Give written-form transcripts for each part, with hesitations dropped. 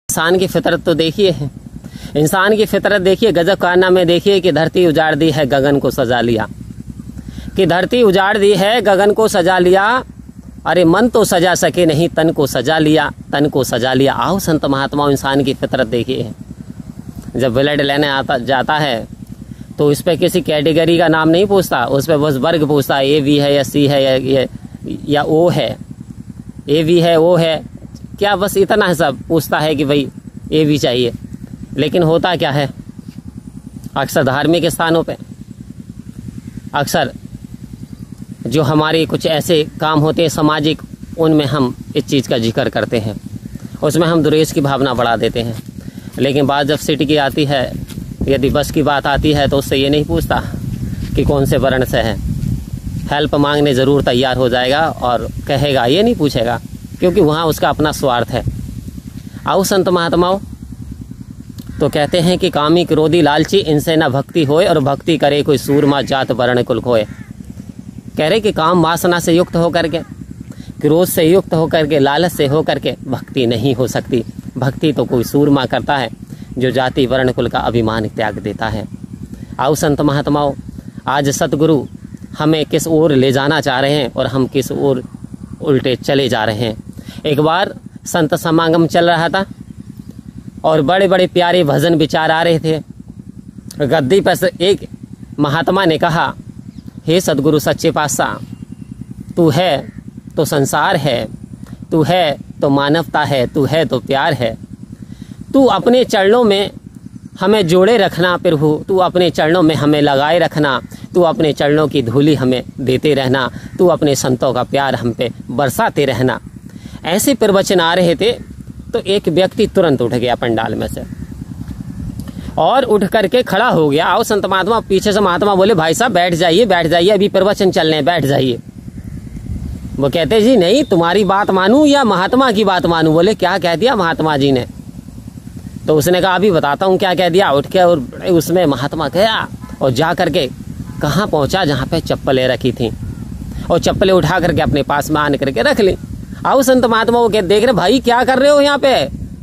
इंसान की फितरत तो देखिए है, इंसान की फितरत देखिए, गजब कारनामे देखिए कि धरती उजाड़ दी है गगन को सजा लिया, कि धरती उजाड़ दी है गगन को सजा लिया, अरे मन तो सजा सके नहीं तन को सजा लिया, तन को सजा लिया। आओ संत महात्माओं, इंसान की फितरत देखिए, जब ब्लड लेने आता जाता है तो इस पर किसी कैटेगरी का नाम नहीं पूछता, उस पर बस वर्ग पूछता है, ए बी है या सी है या ओ है, ए बी है ओ है क्या, बस इतना सब पूछता है कि भाई ए बी चाहिए। लेकिन होता क्या है, अक्सर धार्मिक स्थानों पे, अक्सर जो हमारे कुछ ऐसे काम होते हैं सामाजिक, उनमें हम इस चीज़ का जिक्र करते हैं, उसमें हम द्वेष की भावना बढ़ा देते हैं। लेकिन बात जब सिटी की आती है, यदि बस की बात आती है, तो उससे ये नहीं पूछता कि कौन से वर्ण से है, हेल्प मांगने ज़रूर तैयार हो जाएगा और कहेगा, ये नहीं पूछेगा, क्योंकि वहाँ उसका अपना स्वार्थ है। आओ संत महात्माओं, तो कहते हैं कि कामी क्रोधी लालची इनसे न भक्ति होए, और भक्ति करे कोई सूरमा जात वर्ण कुल खोए। कह रहे कि काम वासना से युक्त होकर के, क्रोध से युक्त होकर के, लालच से होकर के भक्ति नहीं हो सकती। भक्ति तो कोई सूरमा करता है जो जाति वर्ण कुल का अभिमान त्याग देता है। आओ संत महात्माओं, आज सतगुरु हमें किस ओर ले जाना चाह रहे हैं और हम किस ओर उल्टे चले जा रहे हैं। एक बार संत समागम चल रहा था और बड़े बड़े प्यारे भजन विचार आ रहे थे। गद्दी पर से एक महात्मा ने कहा, हे सतगुरु सच्चे पातशाह, तू है तो संसार है, तू है तो मानवता है, तू है तो प्यार है, तू अपने चरणों में हमें जोड़े रखना प्रभु, तू अपने चरणों में हमें लगाए रखना, तू अपने चरणों की धूली हमें देते रहना, तू अपने संतों का प्यार हम पे बरसाते रहना। ऐसे प्रवचन आ रहे थे तो एक व्यक्ति तुरंत उठ गया पंडाल में से और उठ करके खड़ा हो गया। आओ संत महात्मा, पीछे से महात्मा बोले, भाई साहब बैठ जाइए, बैठ जाइए, अभी प्रवचन चल रहे हैं, बैठ जाइए। वो कहते जी नहीं, तुम्हारी बात मानूं या महात्मा की बात मानूं। बोले क्या कह दिया महात्मा जी ने? तो उसने कहा अभी बताता हूँ क्या कह दिया। उठ के और उसमें महात्मा गया और जा करके कहाँ पहुँचा, जहाँ पे चप्पलें रखी थी, और चप्पलें उठा करके अपने पास में आने करके रख ली। आओ संत महात्मा वो देख रहे, भाई क्या कर रहे हो यहाँ पे,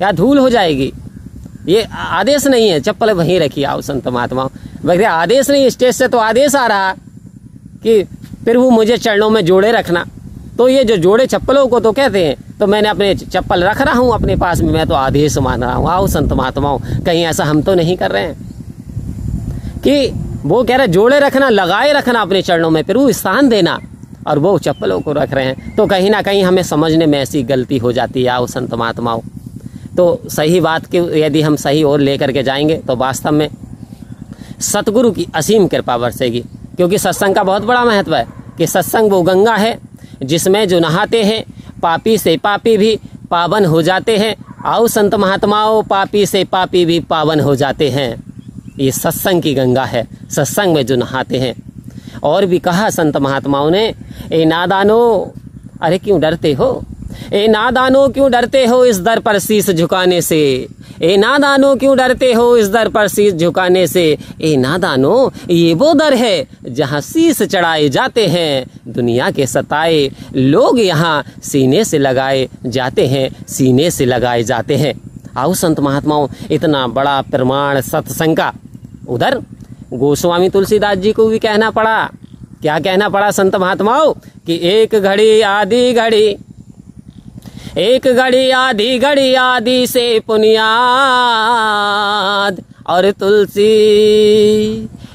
या धूल हो जाएगी, ये आदेश नहीं है, चप्पल वहीं रखी। आओ संत महात्मा, वगैरह आदेश नहीं, स्टेज से तो आदेश आ रहा कि फिर वो मुझे चरणों में जोड़े रखना, तो ये जो जोड़े चप्पलों को तो कहते हैं, तो मैंने अपने चप्पल रख रहा हूँ अपने पास में, मैं तो आदेश मान रहा हूँ। आओ संत महात्माओं, कहीं ऐसा हम तो नहीं कर रहे हैं कि वो कह रहे जोड़े रखना, लगाए रखना अपने चरणों में, फिर वो स्थान देना, और वो चप्पलों को रख रहे हैं। तो कहीं ना कहीं हमें समझने में ऐसी गलती हो जाती है। आओ संत महात्माओं, तो सही बात की यदि हम सही ओर लेकर के जाएंगे तो वास्तव में सतगुरु की असीम कृपा बरसेगी। क्योंकि सत्संग का बहुत बड़ा महत्व है कि सत्संग वो गंगा है जिसमें जो नहाते हैं पापी से पापी भी पावन हो जाते हैं। आओ संत महात्माओं, पापी से पापी भी पावन हो जाते हैं। ये सत्संग की गंगा है, सत्संग में जो नहाते हैं। और भी कहा संत महात्माओं ने, ए नादानो, अरे क्यों डरते हो, ए नादानो क्यों डरते हो इस दर पर शीश झुकाने से, ए नादानो क्यों डरते हो इस दर पर शीश झुकाने से, ए नादानो ये वो दर है जहाँ शीश चढ़ाए जाते हैं, दुनिया के सताए लोग यहाँ सीने से लगाए जाते हैं, सीने से लगाए जाते हैं। आओ संत महात्माओं, इतना बड़ा प्रमाण सत्संग का उधर गोस्वामी तुलसीदास जी को भी कहना पड़ा। क्या कहना पड़ा संत महात्माओं कि एक घड़ी आधी घड़ी, एक घड़ी आधी घड़ी आदि से पुनियाद, और तुलसी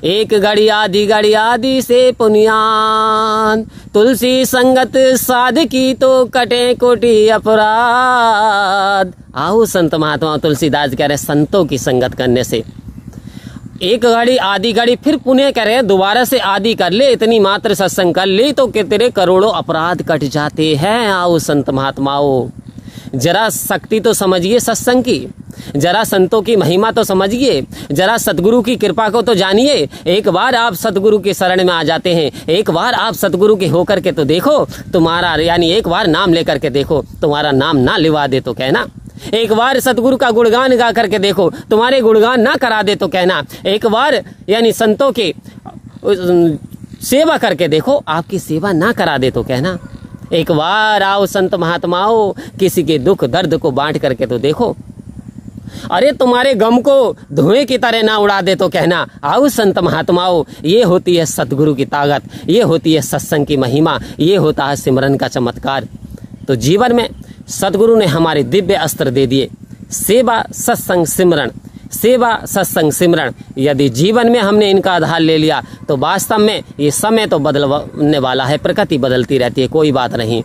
एक घड़ी आधी आदि से पुनियाद, तुलसी संगत साधकी तो कटे कोटि अपराध। आओ संत महात्मा, तुलसीदास कह रहे संतों की संगत करने से एक घड़ी आधी घड़ी फिर पुण्य करे, दोबारा से आदि कर ले, इतनी मात्र सत्संग कर ले तो कि तेरे करोड़ों अपराध कट जाते हैं। आओ संत महात्माओं, जरा शक्ति तो समझिए सत्संग की, जरा संतों की महिमा तो समझिए, जरा सतगुरु की कृपा को तो जानिए। एक बार आप सतगुरु के शरण में आ जाते हैं, एक बार आप सतगुरु के होकर के तो देखो, तुम्हारा यानी एक बार नाम लेकर के देखो, तुम्हारा नाम ना लिवा दे तो कहना। एक बार सतगुरु का गुणगान गा करके देखो, तुम्हारे गुणगान ना करा दे तो कहना। एक बार यानी संतों की सेवा करके देखो, आपकी सेवा ना करा दे तो कहना। एक बार आओ संत महात्माओं, किसी के दुख दर्द को बांट करके तो देखो, अरे तुम्हारे गम को धुएं की तरह ना उड़ा दे तो कहना। आओ संत महात्माओं, ये होती है सतगुरु की ताकत, ये होती है सत्संग की महिमा, ये होता है सिमरन का चमत्कार। तो जीवन में सतगुरु ने हमारे दिव्य अस्त्र दे दिए, सेवा सत्संग सिमरन, सेवा सत्संग सिमरन। यदि जीवन में हमने इनका आधार ले लिया तो वास्तव में ये समय तो बदलने वाला है, प्रकृति बदलती रहती है, कोई बात नहीं।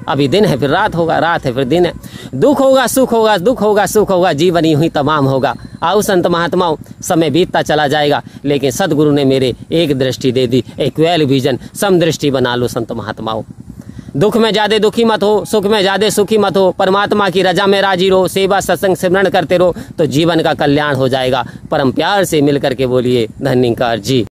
अभी दिन है फिर रात होगा, रात है फिर दिन है, दुख होगा सुख होगा, दुख होगा सुख होगा, जीवन यूं ही तमाम होगा। आओ संत महात्माओं, समय बीतता चला जाएगा, लेकिन सदगुरु ने मेरे एक दृष्टि दे दी, एक वेल विजन, समदृष्टि बना लो संत महात्माओं। दुख में ज्यादा दुखी मत हो, सुख में ज्यादा सुखी मत हो, परमात्मा की रजा में राजी रहो, सेवा सत्संग सिमरन करते रहो, तो जीवन का कल्याण हो जाएगा। परम प्यार से मिलकर के बोलिए धन्यकार जी।